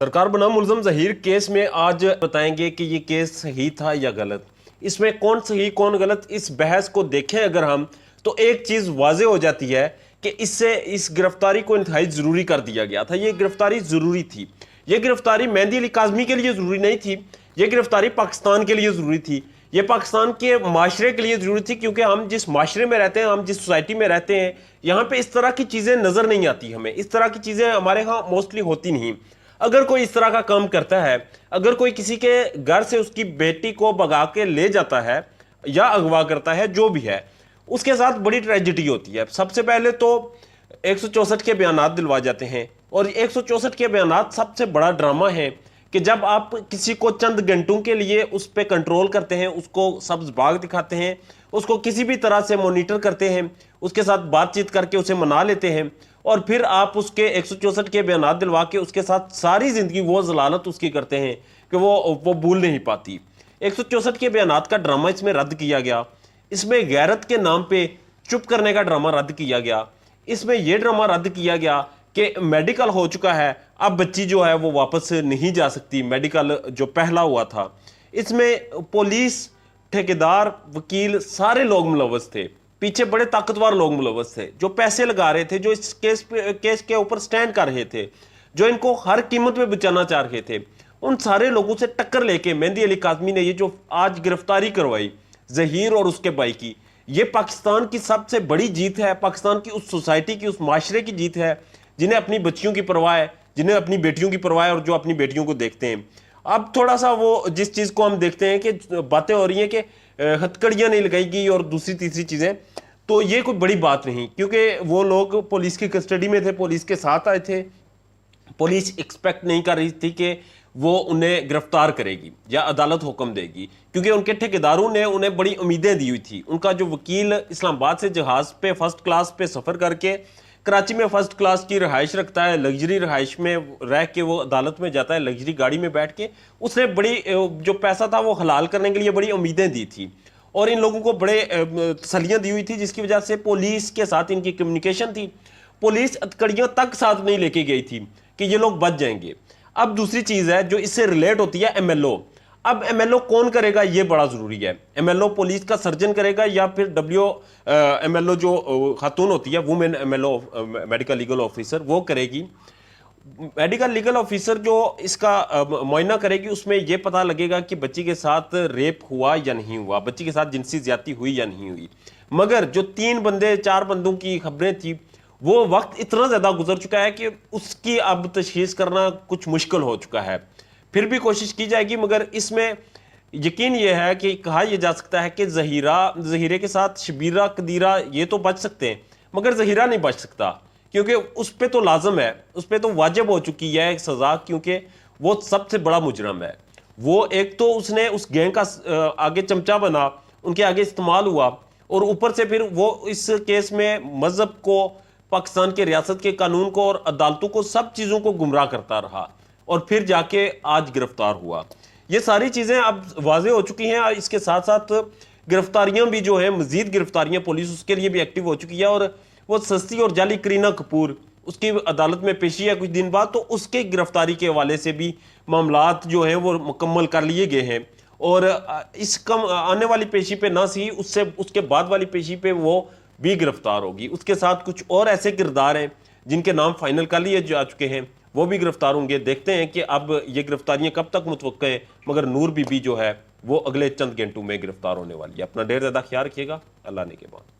सरकार बना मुलजम जहीर केस में आज बताएंगे कि ये केस सही था या गलत। इसमें कौन सही कौन गलत, इस बहस को देखें अगर हम, तो एक चीज वाजे हो जाती है कि इससे इस गिरफ्तारी को इंतहाई जरूरी कर दिया गया था। ये गिरफ्तारी जरूरी थी। ये गिरफ्तारी मेहंदी अली काज़मी के लिए जरूरी नहीं थी, ये गिरफ्तारी पाकिस्तान के लिए जरूरी थी, ये पाकिस्तान के माशरे के लिए जरूरी थी, क्योंकि हम जिस माशरे में रहते हैं, हम जिस सोसाइटी में रहते हैं, यहाँ पे इस तरह की चीजें नजर नहीं आती। हमें इस तरह की चीजें हमारे यहाँ मोस्टली होती नहीं। अगर कोई इस तरह का काम करता है, अगर कोई किसी के घर से उसकी बेटी को भगा के ले जाता है या अगवा करता है, जो भी है, उसके साथ बड़ी ट्रेजिडी होती है। सबसे पहले तो 164 के बयानात दिलवा जाते हैं, और 164 के बयानात सबसे बड़ा ड्रामा है कि जब आप किसी को चंद घंटों के लिए उस पर कंट्रोल करते हैं, उसको सब्ज बाग दिखाते हैं, उसको किसी भी तरह से मॉनिटर करते हैं, उसके साथ बातचीत करके उसे मना लेते हैं, और फिर आप उसके 164 के बयानात दिलवा के उसके साथ सारी जिंदगी वो जलालत उसकी करते हैं कि वो भूल नहीं पाती। 164 के बयानात का ड्रामा इसमें रद्द किया गया। इसमें गैरत के नाम पे चुप करने का ड्रामा रद्द किया गया। इसमें यह ड्रामा रद्द किया गया कि मेडिकल हो चुका है, अब बच्ची जो है वो वापस नहीं जा सकती, मेडिकल जो पहला हुआ था। इसमें पुलिस, ठेकेदार, वकील, सारे लोग मुलव्वस थे। पीछे बड़े ताकतवर लोग मुलव्वस थे, जो पैसे लगा रहे थे, जो इस केस के ऊपर स्टैंड कर रहे थे, जो इनको हर कीमत में बचाना चाह रहे थे। उन सारे लोगों से टक्कर लेके मेहंदी अली काज़मी ने ये जो आज गिरफ्तारी करवाई जहीर और उसके भाई की, ये पाकिस्तान की सबसे बड़ी जीत है। पाकिस्तान की उस सोसाइटी की, उस माशरे की जीत है जिन्हें अपनी बच्चियों की परवाह है, जिन्हें अपनी बेटियों की परवाह है, और जो अपनी बेटियों को देखते हैं। अब थोड़ा सा वो जिस चीज़ को हम देखते हैं कि बातें हो रही हैं कि हथकड़ियाँ नहीं लगाएगी और दूसरी तीसरी चीज़ें, तो ये कोई बड़ी बात नहीं, क्योंकि वो लोग पुलिस की कस्टडी में थे, पुलिस के साथ आए थे। पुलिस एक्सपेक्ट नहीं कर रही थी कि वो उन्हें गिरफ्तार करेगी या अदालत हुक्म देगी, क्योंकि उनके ठेकेदारों ने उन्हें बड़ी उम्मीदें दी हुई थी। उनका जो वकील इस्लामाबाद से जहाज़ पे फर्स्ट क्लास पे सफ़र करके कराची में फर्स्ट क्लास की रहाइश रखता है, लग्जरी रहाइश में रह के वो अदालत में जाता है, लग्जरी गाड़ी में बैठ के। उसने बड़ी जो पैसा था वो हलाल करने के लिए बड़ी उम्मीदें दी थी, और इन लोगों को बड़े तसल्लियाँ दी हुई थी, जिसकी वजह से पुलिस के साथ इनकी कम्युनिकेशन थी। पुलिस हथकड़ियों तक साथ नहीं लेके गई थी कि ये लोग बच जाएंगे। अब दूसरी चीज़ है जो इससे रिलेट होती है, एमएलओ। अब एमएलओ कौन करेगा, ये बड़ा ज़रूरी है। एमएलओ पुलिस का सर्जन करेगा या फिर एमएलओ जो खातून होती है, women MLO, medical legal officer, वो करेगी। मेडिकल लीगल ऑफिसर जो इसका मुआयना करेगी, उसमें यह पता लगेगा कि बच्ची के साथ रेप हुआ या नहीं हुआ, बच्ची के साथ जिनसी ज्यादती हुई या नहीं हुई। मगर जो 3 बंदे 4 बंदों की खबरें थी, वो वक्त इतना ज़्यादा गुजर चुका है कि उसकी अब तशखीस करना कुछ मुश्किल हो चुका है। फिर भी कोशिश की जाएगी, मगर इसमें यकीन यह है कि कहा यह जा सकता है कि जहीरे के साथ शबीरा, कदीरा ये तो बच सकते हैं, मगर जहीरा नहीं बच सकता, क्योंकि उस पर तो लाजम है, उस पर तो वाजिब हो चुकी है एक सज़ा, क्योंकि वो सबसे बड़ा मुजरम है। वो एक तो उसने उस गैंग का आगे चमचा बना, उनके आगे इस्तेमाल हुआ, और ऊपर से फिर वो इस केस में मजहब को, पाकिस्तान के रियासत के कानून को और अदालतों को, सब चीज़ों को गुमराह करता रहा, और फिर जाके आज गिरफ्तार हुआ। ये सारी चीज़ें अब वाजे हो चुकी हैं। इसके साथ साथ गिरफ्तारियां भी जो है, मजीद गिरफ्तारियां पुलिस उसके लिए भी एक्टिव हो चुकी है, और वो सस्ती और जाली करीना कपूर, उसकी अदालत में पेशी है कुछ दिन बाद, तो उसके गिरफ्तारी के हवाले से भी मामलात जो हैं वो मुकम्मल कर लिए गए हैं, और इस कम आने वाली पेशी पे ना सी, उससे उसके बाद वाली पेशी पे वो भी गिरफ्तार होगी। उसके साथ कुछ और ऐसे किरदार हैं जिनके नाम फाइनल कर लिए जा चुके हैं, वो भी गिरफ्तार होंगे। देखते हैं कि अब ये गिरफ्तारियां कब तक मुतवक्का है, मगर नूर बीबी जो है वो अगले चंद घंटों में गिरफ्तार होने वाली है। अपना ढेर ज़्यादा ख्याल रखिएगा। अल्लाह ने के बाद।